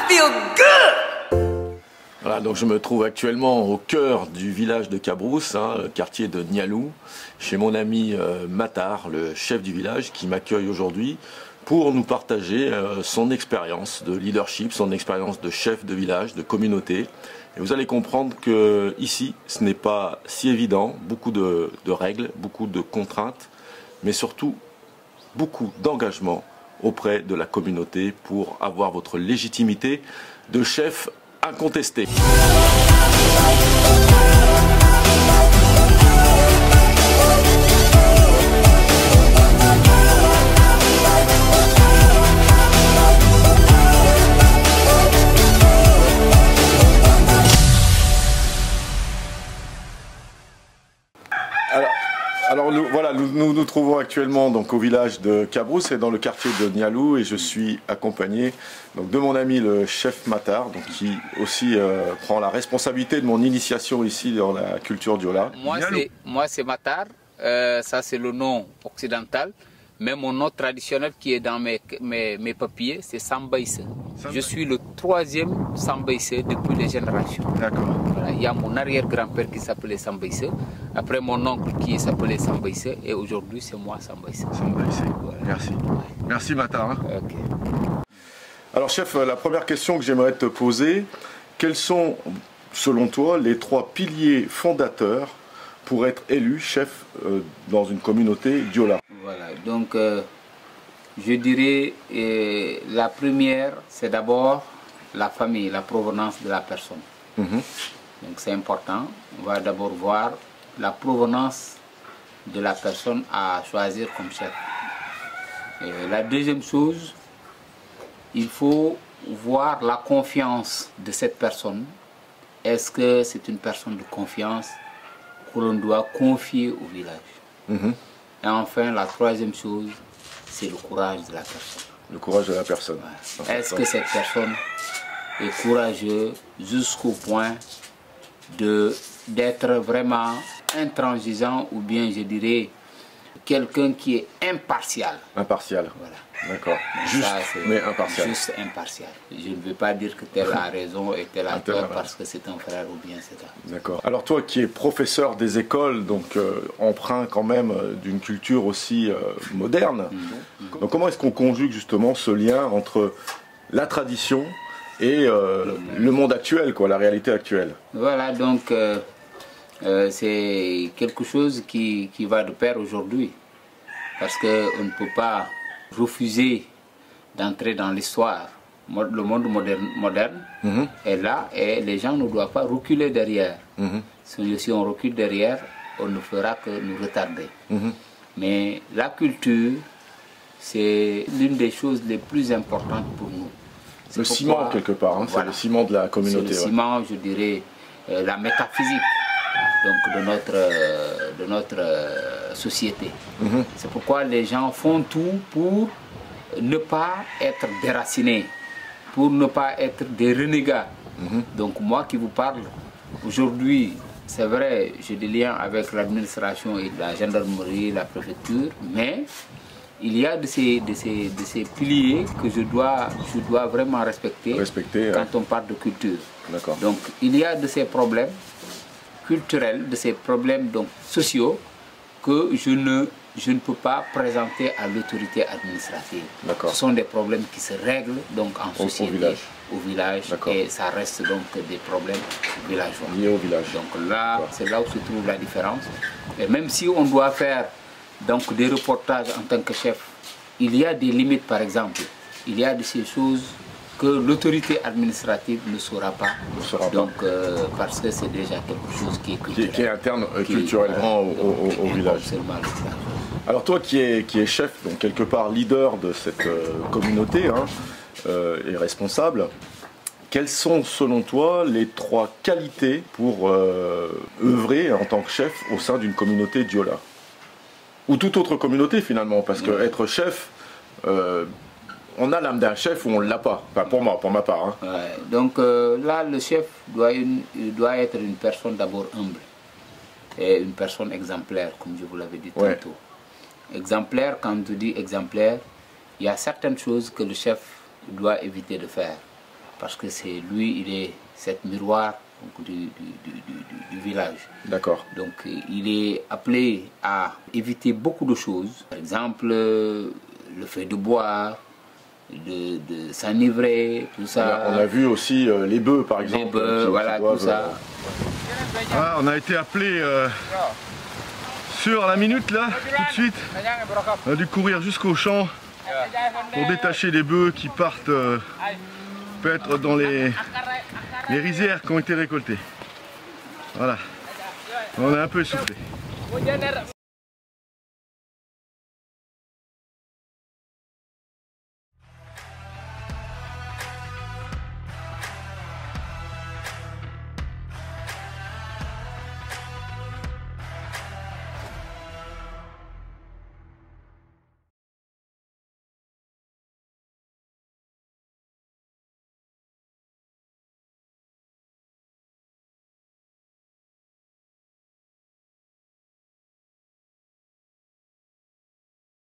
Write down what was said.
feel good! Voilà, donc je me trouve actuellement au cœur du village de Cabrousse, le quartier de Nialou, chez mon ami Matar, le chef du village, qui m'accueille aujourd'hui pour nous partager son expérience de leadership, son expérience de chef de village, de communauté. Et vous allez comprendre que ici, ce n'est pas si évident, beaucoup de règles, beaucoup de contraintes, mais surtout beaucoup d'engagement auprès de la communauté pour avoir votre légitimité de chef incontesté. Alors nous nous trouvons actuellement donc au village de Cabrousse et dans le quartier de Nialou, et je suis accompagné donc de mon ami le chef Matar, donc qui aussi prend la responsabilité de mon initiation ici dans la culture diola. Moi c'est Matar, ça c'est le nom occidental, mais mon nom traditionnel qui est dans mes papiers c'est Sambaïse. Je suis le troisième Sambaïse depuis les générations. D'accord. Voilà, il y a mon arrière-grand-père qui s'appelait Sambaïse, après mon oncle qui s'appelait Sambaïse, et aujourd'hui c'est moi Sambaïse. Sambaïse, voilà. Merci. Merci Matar. Okay. Alors chef, la première question que j'aimerais te poser, quels sont selon toi les 3 piliers fondateurs pour être élu chef dans une communauté diola? Voilà, donc je dirais la première, c'est d'abord la famille, la provenance de la personne. Donc c'est important, on va d'abord voir la provenance de la personne à choisir comme chef. La deuxième chose, il faut voir la confiance de cette personne. Est-ce que c'est une personne de confiance que l'on doit confier au village? Et enfin, la troisième chose, c'est le courage de la personne. Le courage de la personne. Ouais. Est-ce que cette personne est courageuse jusqu'au point d'être vraiment intransigeant, ou bien je dirais quelqu'un qui est impartial. Impartial. Voilà. D'accord. Juste, mais impartial. Juste impartial. Je ne veux pas dire que tel a raison et tel a tort parce que c'est un frère ou bien c'est ça. D'accord. Alors toi qui es professeur des écoles, donc emprunt quand même d'une culture aussi moderne, donc comment est-ce qu'on conjugue justement ce lien entre la tradition et le monde actuel, quoi, la réalité actuelle? Voilà, donc c'est quelque chose qui va de pair aujourd'hui, parce qu'on ne peut pas refuser d'entrer dans l'histoire. Le monde moderne est là et les gens ne doivent pas reculer derrière. Si on recule derrière, on ne fera que nous retarder. Mais la culture, c'est l'une des choses les plus importantes pour nous. Le ciment quelque part, voilà. C'est le ciment de la communauté. C'est le ciment, je dirais, la métaphysique donc, de notre société. C'est pourquoi les gens font tout pour ne pas être déracinés, pour ne pas être des renégats. Donc moi qui vous parle, aujourd'hui, c'est vrai, j'ai des liens avec l'administration et la gendarmerie, la préfecture, mais il y a de ces piliers que je dois vraiment respecter quand on parle de culture. Donc il y a de ces problèmes culturels, de ces problèmes donc, sociaux que je ne peux pas présenter à l'autorité administrative. Ce sont des problèmes qui se règlent donc en société, au village, et ça reste donc des problèmes villageois. Liés au village. Donc là, c'est là où se trouve la différence. Et même si on doit faire donc des reportages en tant que chef, il y a des limites, par exemple. Il y a de ces choses que l'autorité administrative ne saura pas. Donc, parce que c'est déjà quelque chose qui est culturel. Qui est interne culturellement au village. Alors toi qui es chef, donc quelque part leader de cette communauté et responsable, quelles sont selon toi les 3 qualités pour œuvrer en tant que chef au sein d'une communauté diola? Ou toute autre communauté finalement, parce que être chef, on a l'âme d'un chef ou on ne l'a pas, enfin pour ma part. Ouais, donc là, le chef doit être une personne d'abord humble et une personne exemplaire, comme je vous l'avais dit tantôt. Exemplaire, quand je dis exemplaire, il y a certaines choses que le chef doit éviter de faire. parce que c'est lui, il est cette miroir donc, du village. D'accord. Donc il est appelé à éviter beaucoup de choses. Par exemple, le fait de boire, de s'enivrer, tout ça. On a vu aussi les bœufs par exemple. Les bœufs, voilà, tout ça. Ah, on a été appelé sur la minute là, tout de suite. On a dû courir jusqu'au champ pour détacher les bœufs qui partent peut-être dans les rizières qui ont été récoltées. Voilà, on est un peu essoufflé.